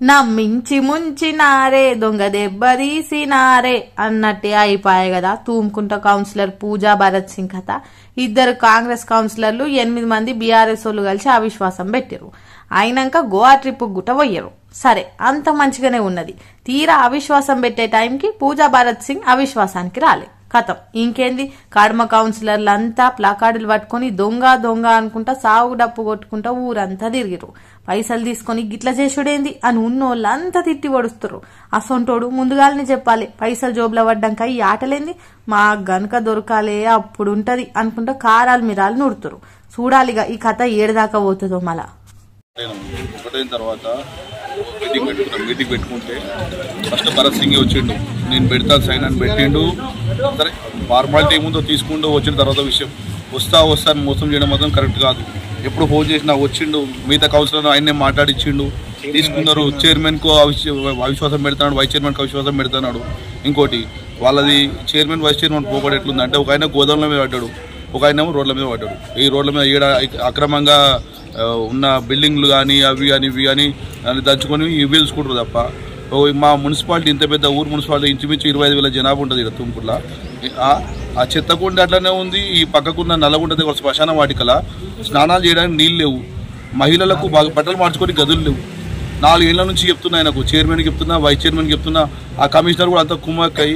నమ్మించి ముంచినారే దొంగ దెబ్బదీసినారే అన్నట్టే అయిపోయాయి కదా తూముకుంట కౌన్సిలర్ పూజా భరత్ సింగ్ కథ. 2 కాంగ్రెస్ కౌన్సిలర్లు 8 మంది బీఆర్ఎస్ వాళ్ళు కలిసి అవిశ్వాసం పెట్టారు. అయినాక గోవా ట్రిప్ గుట్ట పోయారు. సరే అంత మంచిగానే ఉన్నది. తీరా అవిశ్వాసం పెట్టే టైంకి పూజా భరత్ సింగ్ అవిశ్వాసానికి రాలే. కథం ఇంకేంది, కడమ కౌన్సిలర్లంతా ప్లాకార్డులు పట్టుకుని దొంగ దొంగ అనుకుంటా సాగు డప్పు కొట్టుకుంటా ఊరంతా తిరిగిరు. పైసలు తీసుకుని గిట్ల చేసుడేంది అని ఉన్నోళ్ళంతా తిట్టి పడుస్తురు. అసొంటోడు ముందుగానే చెప్పాలి, పైసలు జోబులో పడ్డాక ఈ ఆటలేంది, మా గనుక దొరకాలే అప్పుడుంటది అనుకుంటా కారాలు మిరాలు నూడుతురు. చూడాలిగా ఈ కథ ఏడుదాకా పోతుందో. మళ్ళా తర్వాత మీటింగ్ పెట్టుకుంటే ఫస్ట్ భరత్ సింగ్ వచ్చిండు, నేను పెడతా సైన్ అని పెట్టిండు. సరే ఫార్మాలిటీ ఏముందో తీసుకుంటూ వచ్చిన తర్వాత విషయం వస్తా అని మోసం చేయడం మాత్రం కరెక్ట్ కాదు. ఎప్పుడు ఫోన్ చేసినా వచ్చిండు, మిగతా కౌన్సిలర్ ఆయన్నే మాట్లాడిచ్చిండు, తీసుకున్నారు. చైర్మన్కు అవిశ్వాసం పెడతాడు, వైస్ చైర్మన్కి అవిశ్వాసం పెడతాడు. ఇంకోటి వాళ్ళది చైర్మన్ వైస్ చైర్మన్ పోకడ ఎట్లుందంటే ఒక ఆయన గోదాంల మీద పడ్డాడు, ఒక ఆయన రోడ్ల మీద పడ్డాడు. ఈ రోడ్ల మీద అక్రమంగా ఉన్న బిల్డింగ్లు కానీ అవి కానీ ఇవి కానీ దంచుకొని ఇవి తెలుసుకుంటారు తప్ప మా మున్సిపాలిటీ ఇంత పెద్ద ఊరు మున్సిపాలిటీ ఇంచుమించు 25,000 జనాభా ఉంటుంది ఇక్కడ తుమ్కూరులో. ఆ చెత్తకుండ అట్లనే ఉంది. ఈ పక్కకున్న నల్లగుండ దగ్గర శ్మశాన వాటికల స్నానాలు చేయడానికి నీళ్ళు లేవు, మహిళలకు బట్టలు మార్చుకొని గదులు లేవు. 4 ఏళ్ల నుంచి చెప్తున్నా ఆయనకు, చైర్మన్కి చెప్తున్నా, వైస్ చైర్మన్కి చెప్తున్నా. ఆ కమిషనర్ కూడా అంతా కుమ్మక్కయి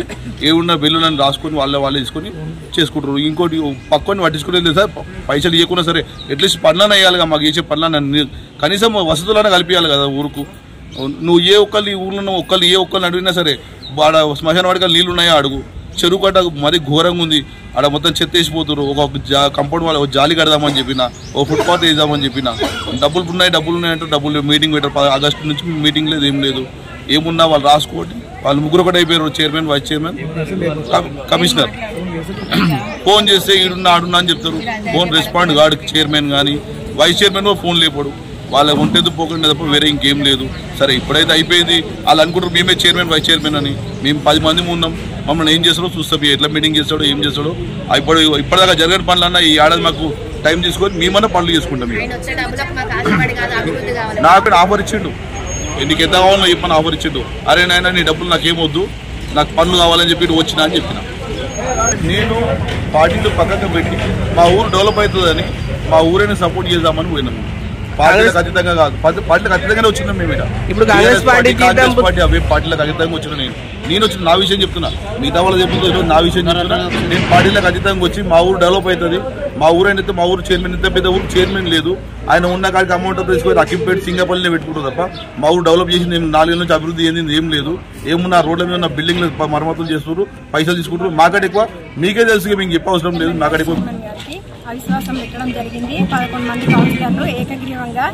ఏమున్న బిల్లులను రాసుకొని వాళ్ళే తీసుకొని చేసుకుంటారు. ఇంకోటి పక్కని పట్టించుకునేది లేదు సార్, పైసలు ఇవ్వకున్నా సరే అట్లీస్ట్ పనులను వేయాలిగా, మాకు చేసే పనులను కనీసం వసతులను కల్పించాలి కదా ఊరుకు. నువ్వు ఏ ఒక్కళ్ళు ఈ ఊళ్ళో ఏ ఒక్కరిని అడిగినా సరే వాడ శ్మశాన వాడికలు నీళ్ళు ఉన్నాయో అడుగు. చెరువు కట్ట మరీ ఘోరంగా ఉంది, ఆడ మొత్తం చెత్త వేసిపోతున్నారు. ఒక కంపౌండ్ వాళ్ళ జాలి కడదామని చెప్పిన, ఓ ఫుట్పాత్ వేద్దామని చెప్పిన. డబ్బులు ఉన్నాయంటే డబ్బులు మీటింగ్ పెట్టారు. ఆగస్టు నుంచి మీటింగ్ లేదు, ఏం లేదు. ఏమున్నా వాళ్ళు రాసుకోండి. వాళ్ళు ముగ్గురు ఒకటి అయిపోయారు, chairman, vice chairman, commissioner. Phone చేస్తే ఈడున్నా ఆడున్నా అని చెప్తారు. ఫోన్ రెస్పాండ్ కాడు చైర్మన్ కానీ, వైస్ చైర్మన్ కూడా ఫోన్ లేపాడు. వాళ్ళ ఉంటేది పోకుండా తప్ప వేరే ఇంకేం లేదు. సరే ఇప్పుడైతే అయిపోయింది. వాళ్ళు అనుకుంటారు మేమే చైర్మన్ వైస్ చైర్మన్ అని. మేము 10 మంది ఉన్నాం, మమ్మల్ని ఏం చేస్తాడో చూస్తాం, ఎట్లా మీటింగ్ చేస్తాడో ఏం చేస్తాడో. ఇప్పటిదాకా జరిగిన పనులన్నా ఈ ఏడాది మాకు టైం తీసుకొని మేమన్నా పనులు చేసుకుంటాం. నాకు ఆఫర్ ఇచ్చిండు, నీకు ఎంత కావాలో చెప్పని ఆఫర్ ఇచ్చిండు. అరే నాయన నీ డబ్బులు నాకేమొద్దు, నాకు పనులు కావాలని చెప్పి వచ్చినా అని చెప్పిన. నేను పార్టీలు పక్కకు పెట్టి మా ఊరు డెవలప్ అవుతుందని మా ఊరైనా సపోర్ట్ చేద్దామని పోయినాము. పార్టీలకు అతీతంగా కాదు, పార్టీలకు అతీతంగానే వచ్చినాం మేము. ఇప్పుడు కాంగ్రెస్ పార్టీ అవే పార్టీలకు అతీతంగా వచ్చిన నేను వచ్చిన నా విషయం చెప్తున్నా, మిగతా వాళ్ళు చెప్తున్నా నా విషయం చెప్తున్నా. నేను పార్టీలకు అతీతంగా వచ్చి మా ఊరు డెవలప్ అవుతుంది, మా ఊరైతే మా ఊరు చైర్మన్ ఇంత పెద్ద ఊరు చైర్మన్ లేదు, ఆయన ఉన్న కాడికి అమౌంట్ తీసుకొని అక్కింపేట సింగపల్లినే పెట్టుకుంటారు తప్ప మా ఊరు డెవలప్ చేసి నేను 4 ఏళ్ళ నుంచి అభివృద్ధి ఏంది ఏం లేదు. ఏమున్నా రోడ్ల మీద ఉన్న బిల్డింగ్లు మరమ్మతులు చేస్తున్నారు, పైసలు తీసుకుంటారు. మాకంటే ఎక్కువ మీకే తెలుసు, మీకు చెప్పే అవసరం లేదు. మాకంటే ఎక్కువ అవిశ్వాసం పెట్టడం జరిగింది. 11 మంది కౌన్సిలర్లు ఏకగ్రీవంగా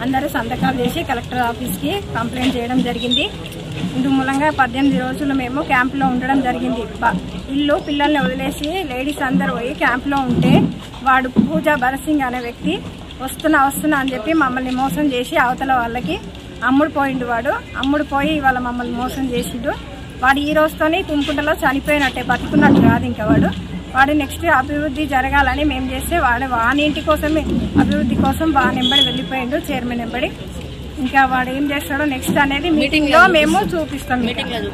అందరూ సంతకాలు చేసి కలెక్టర్ ఆఫీస్కి కంప్లైంట్ చేయడం జరిగింది. ఇందు మూలంగా 18 రోజులు మేము క్యాంపులో ఉండడం జరిగింది. ఇల్లు పిల్లల్ని వదిలేసి లేడీస్ అందరూ పోయి క్యాంపులో ఉంటే వాడు పూజా భరత్ సింగ్ అనే వ్యక్తి వస్తున్నా అని చెప్పి మమ్మల్ని మోసం చేసి అవతల వాళ్ళకి అమ్ముడు పోయిండు. అమ్ముడు పోయి ఇవాళ మమ్మల్ని మోసం చేసిండు. వాడు ఈ రోజుతోని తుమ్కుంటలో చనిపోయినట్టే, బతుకున్నట్టు కాదు. ఇంకా వాడు నెక్స్ట్ అభివృద్ధి జరగాలని మేము చేస్తే వాడి ఇంటి కోసమే అభివృద్ధి కోసం నెంబడి వెళ్ళిపోయిండు, చైర్మన్ నెంబడి. ఇంకా వాడు ఏం చేస్తాడో నెక్స్ట్ అనేది మీటింగ్ లో మేము చూపిస్తాం.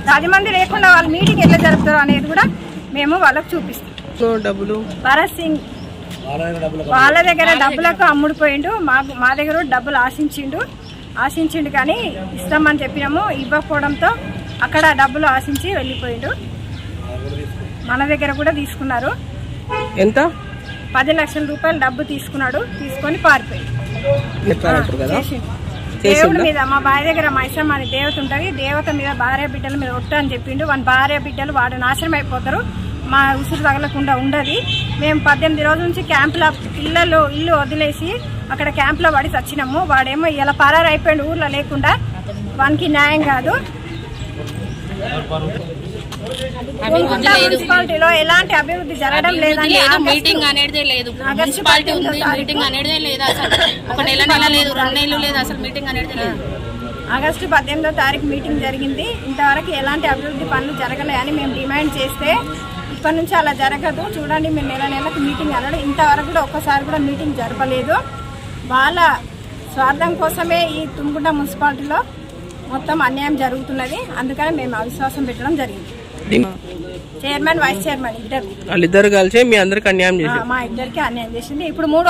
10 మంది లేకుండా వాళ్ళు మీటింగ్ ఎట్లా జరుపుతారో అనేది కూడా మేము వాళ్ళకు చూపిస్తాం. భరత్ సింగ్ వాళ్ళ దగ్గర డబ్బులకు అమ్ముడుపోయిండు, మా దగ్గర డబ్బులు ఆశించిండు కానీ ఇస్తామని చెప్పినాము. ఇవ్వకపోవడంతో అక్కడ డబ్బులు ఆశించి వెళ్ళిపోయిండు. మన దగ్గర కూడా తీసుకున్నారు. ఎంత? 10 లక్షల రూపాయలు డబ్బు తీసుకున్నాడు, తీసుకొని పారిపోయాడు. దేవుడి మీద మా భార్య దగ్గర మైసమ్మ అని దేవత ఉంటుంది, దేవత మీద భార్య బిడ్డల మీద ఒట్టు అని చెప్పిండు. వాడి భార్య బిడ్డలు వాడు నాశనం అయిపోతారు, మా ఉసురు తగలకుండా ఉండదు. మేము 18 రోజుల నుంచి క్యాంపులో ఇల్లు వదిలేసి అక్కడ క్యాంపులో పడి చచ్చినాము. వాడేమో ఇలా పరారు అయిపోయాడు ఊర్లో లేకుండా. వానికి న్యాయం కాదు. మున్సిపాలిటీలో ఎలాంటి అభివృద్ధి జరగడం లేదని మీటింగ్ అనేది లేదు. మున్సిపాలిటీ ఉంది, మీటింగ్ అనేది లేదు. అసలు 1 నెల లేదు, 2 నెలలు లేదు, అసలు మీటింగ్ అనేది లేదు. ఆగస్టు 18వ తారీఖు మీటింగ్ జరిగింది. ఇంతవరకు ఎలాంటి అభివృద్ధి పనులు జరగలే అని మేము డిమాండ్ చేస్తే ఇప్పటి నుంచి అలా జరగదు, చూడండి మేము నెలకు మీటింగ్ అన్నాడు. ఇంతవరకు కూడా ఒక్కసారి కూడా మీటింగ్ జరపలేదు. వాళ్ళ స్వార్థం కోసమే ఈ తుమ్కుంట మున్సిపాలిటీలో మొత్తం అన్యాయం జరుగుతున్నది. అందుకని మేము అవిశ్వాసం పెట్టడం జరిగింది. చైర్మన్ వైస్ చైర్మన్ ఇద్దరు వాళ్ళిద్దరు కలిసి మీ అందరికి అన్యాయం చేసి మా ఇద్దరికి అన్యాయం చేసింది. ఇప్పుడు 3